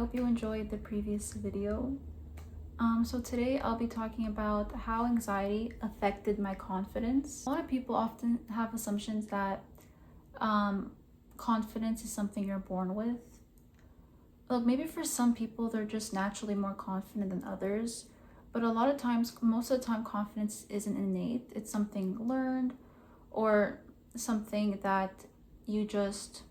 hope you enjoyed the previous video. So today I'll be talking about how anxiety affected my confidence. A lot of people often have assumptions that um, confidence is something you're born with. Look, maybe for some people they're just naturally more confident than others, but a lot of times, most of the time, confidence isn't innate. It's something learned or something that you just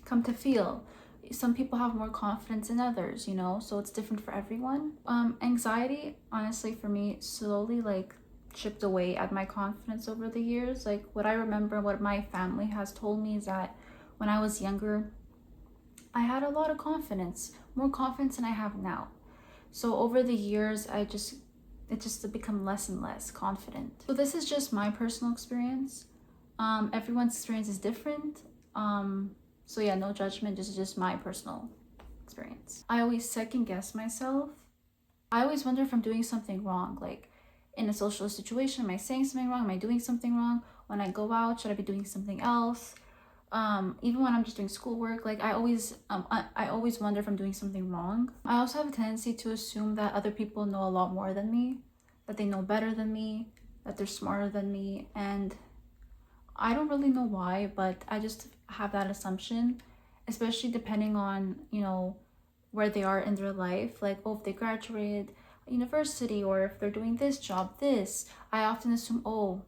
come to feel. Some people have more confidence than others, so it's different for everyone. Anxiety, honestly, for me, slowly chipped away at my confidence over the years. Like what I remember, what my family has told me is that when I was younger, I had a lot of confidence, more confidence than I have now. So over the years, it just become less and less confident. So this is just my personal experience. Everyone's experience is different. So yeah, no judgment, just my personal experience. I always second guess myself. I always wonder if I'm doing something wrong, like in a social situation, am I saying something wrong? Am I doing something wrong? When I go out, should I be doing something else? Even when I'm just doing schoolwork, like I always wonder if I'm doing something wrong. I also have a tendency to assume that other people know a lot more than me, that they know better than me, that they're smarter than me, and I don't really know why, but I just have that assumption, especially depending on, where they are in their life. Like, oh, if they graduated university or if they're doing this job, this, I often assume, oh,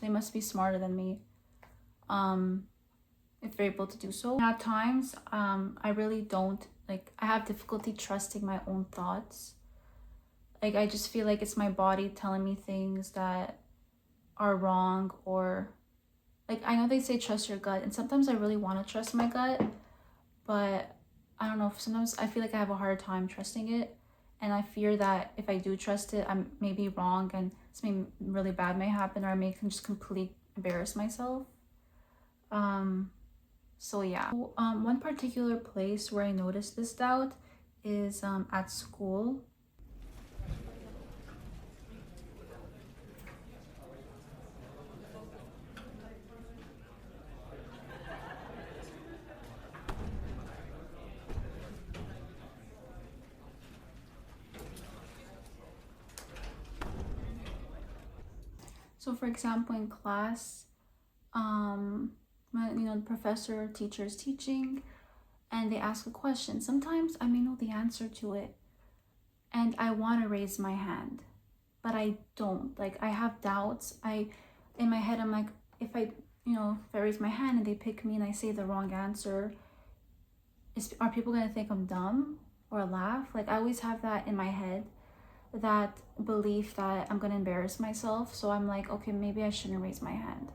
they must be smarter than me. If they're able to do so. And at times, I really don't, I have difficulty trusting my own thoughts. Like, I just feel like it's my body telling me things that are wrong, or I know they say trust your gut, and sometimes I really want to trust my gut, but I don't know, sometimes I feel like I have a hard time trusting it, and I fear that if I do trust it, I may be wrong and something really bad may happen, or I may just completely embarrass myself. So yeah. One particular place where I noticed this doubt is at school. So for example, in class, when the professor or teacher is teaching and they ask a question, sometimes I may know the answer to it and I want to raise my hand, but I don't. Like, I have doubts. In my head, I'm like, if I raise my hand and they pick me and I say the wrong answer, are people gonna think I'm dumb or laugh? Like, I always have that in my head, that belief that I'm gonna embarrass myself. So I'm like, okay, maybe I shouldn't raise my hand.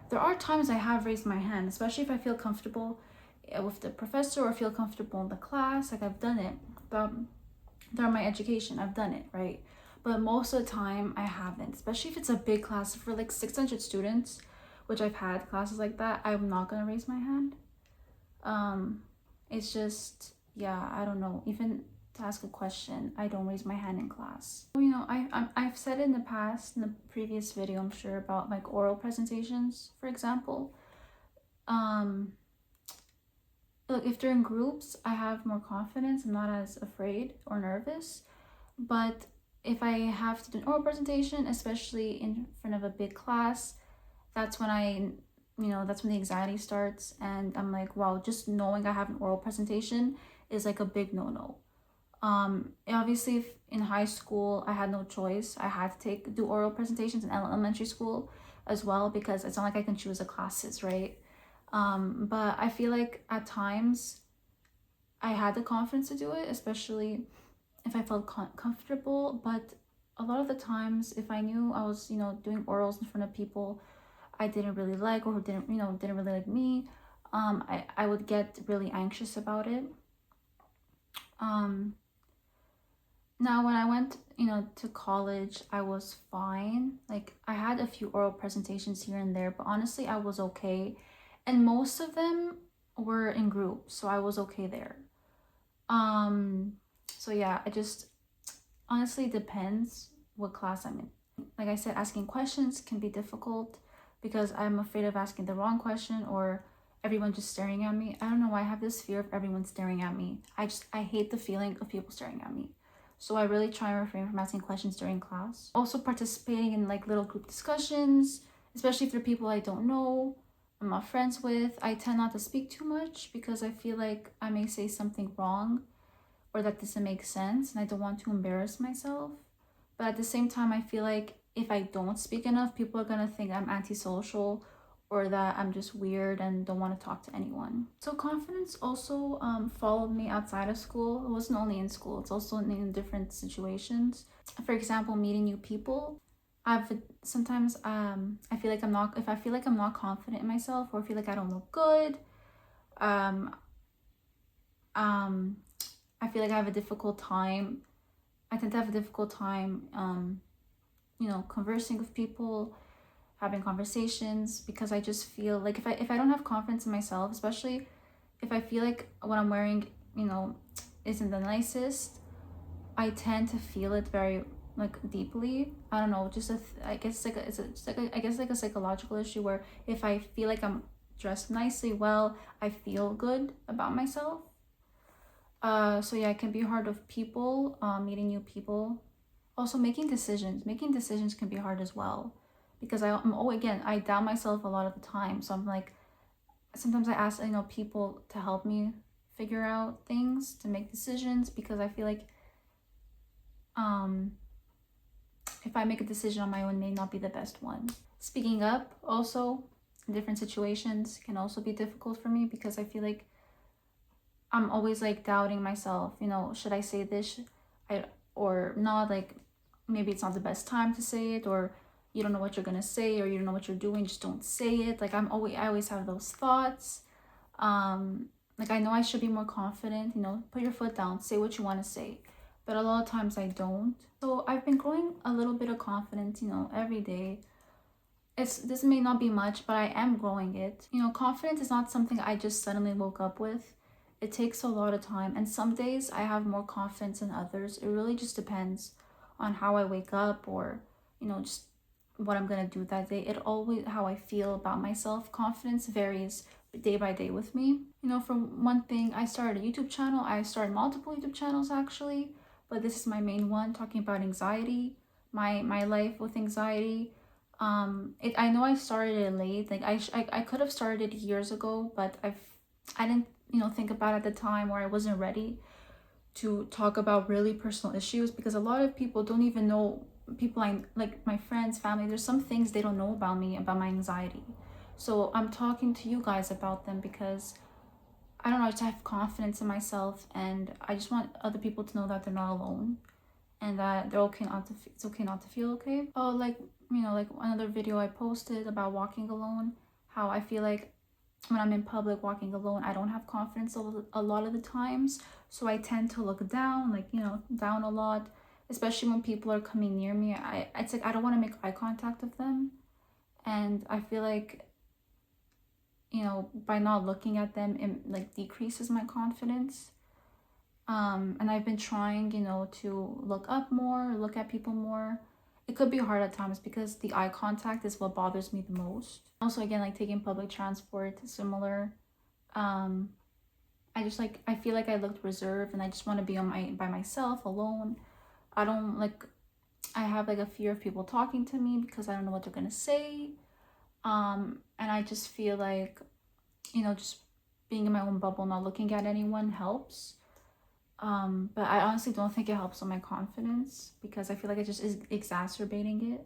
There are times I have raised my hand, especially if I feel comfortable with the professor or feel comfortable in the class. Like, I've done it. Throughout my education, I've done it, right? But most of the time I haven't, especially if it's a big class for like 600 students, which I've had classes like that. I'm not gonna raise my hand. It's just, yeah, I don't know, even to ask a question, I don't raise my hand in class. I've said in the past, in the previous video, I'm sure, about like oral presentations, for example. Look, if they're in groups, I have more confidence. I'm not as afraid or nervous. But if I have to do an oral presentation, especially in front of a big class, that's when that's when the anxiety starts. And I'm like, wow, just knowing I have an oral presentation is like a big no-no. Obviously, if in high school, I had no choice. I had to do oral presentations in elementary school as well, because it's not like I can choose the classes, right? But I feel like at times I had the confidence to do it, especially if I felt comfortable. But a lot of the times, if I knew I was, doing orals in front of people I didn't really like, or who didn't really like me, I would get really anxious about it. Now when I went, to college, I was fine. Like, I had a few oral presentations here and there, but honestly, I was okay. And most of them were in groups, so I was okay there. So yeah, it just honestly depends what class I'm in. Like I said, asking questions can be difficult because I'm afraid of asking the wrong question, or everyone just staring at me. I don't know why I have this fear of everyone staring at me. I hate the feeling of people staring at me. So I really try and refrain from asking questions during class. Also participating in like little group discussions, especially if they're people I don't know, I'm not friends with. I tend not to speak too much because I feel like I may say something wrong or that doesn't make sense, and I don't want to embarrass myself. But at the same time, I feel like if I don't speak enough, people are gonna think I'm antisocial or that I'm just weird and don't want to talk to anyone. So confidence also followed me outside of school. It wasn't only in school, it's also in different situations. For example, meeting new people. I've sometimes I feel like I'm not, if I feel like I'm not confident in myself or feel like I don't look good, um um I feel like I have a difficult time. I tend to have a difficult time conversing with people, having conversations, because I just feel like if I don't have confidence in myself, especially if I feel like what I'm wearing, isn't the nicest, I tend to feel it very like deeply. I don't know, just I guess like I guess like a psychological issue where if I feel like I'm dressed nicely, well, I feel good about myself. So yeah, it can be hard with people, meeting new people. Also, making decisions can be hard as well, because I doubt myself a lot of the time. So I'm like, sometimes I ask people to help me figure out things to make decisions, because I feel like um if I make a decision on my own, it may not be the best one. Speaking up also in different situations can also be difficult for me, because I feel like I'm always like doubting myself, should I say this or not, like maybe it's not the best time to say it, or you don't know what you're gonna say, or you don't know what you're doing, just don't say it. Like I always have those thoughts. Like I know I should be more confident, put your foot down, say what you want to say, but a lot of times I don't. So I've been growing a little bit of confidence, every day. This may not be much, but I am growing it. Confidence is not something I just suddenly woke up with. It takes a lot of time, and some days I have more confidence than others. It really just depends on how I wake up, or just what I'm gonna do that day. It always how I feel about myself. Confidence varies day by day with me. For one thing, I started a YouTube channel. I started multiple YouTube channels actually, but this is my main one, talking about anxiety, my life with anxiety. I know I started it late. Like I could have started it years ago, but I didn't think about it at the time, or I wasn't ready to talk about really personal issues, because a lot of people don't even know, people I like, my friends, family, there's some things they don't know about me, about my anxiety. So I'm talking to you guys about them because I don't know, I just have confidence in myself, and I just want other people to know that they're not alone, and that they're okay not to it's okay not to feel okay. Oh, like like another video I posted about walking alone, how I feel like when I'm in public walking alone, I don't have confidence a lot of the times. So I tend to look down, like, down a lot, especially when people are coming near me. It's like I don't want to make eye contact with them. And I feel like, by not looking at them, it like decreases my confidence. And I've been trying, to look up more, look at people more. It could be hard at times because the eye contact is what bothers me the most. Also, again, like taking public transport, similar. Um, I feel like I looked reserved, and I just want to be by myself alone. I don't like, I have like a fear of people talking to me because I don't know what they're gonna say. And I just feel like, just being in my own bubble, not looking at anyone helps. But I honestly don't think it helps with my confidence, because I feel like it just is exacerbating it.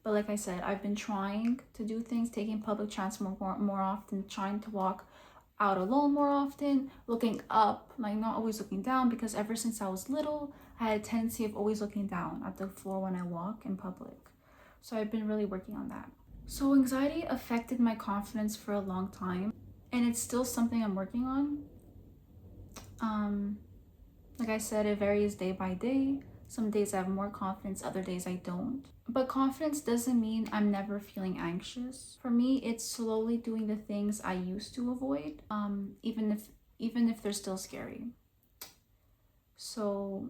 But like I said, I've been trying to do things, taking public transport more often, trying to walk out alone more often, looking up, like not always looking down, because ever since I was little, I had a tendency of always looking down at the floor when I walk in public. So I've been really working on that. So anxiety affected my confidence for a long time, and it's still something I'm working on. Like I said, it varies day by day. Some days I have more confidence, other days I don't. But confidence doesn't mean I'm never feeling anxious. For me, it's slowly doing the things I used to avoid, even if they're still scary. So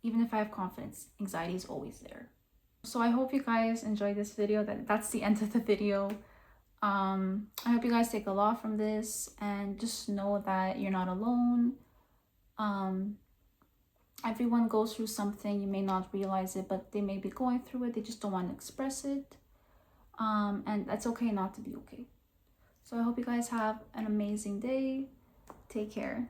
even if I have confidence, anxiety is always there. So I hope you guys enjoyed this video. That's the end of the video. I hope you guys take a lot from this and just know that you're not alone. Everyone goes through something. You may not realize it, but they may be going through it. They just don't want to express it. And that's okay not to be okay. So I hope you guys have an amazing day. Take care.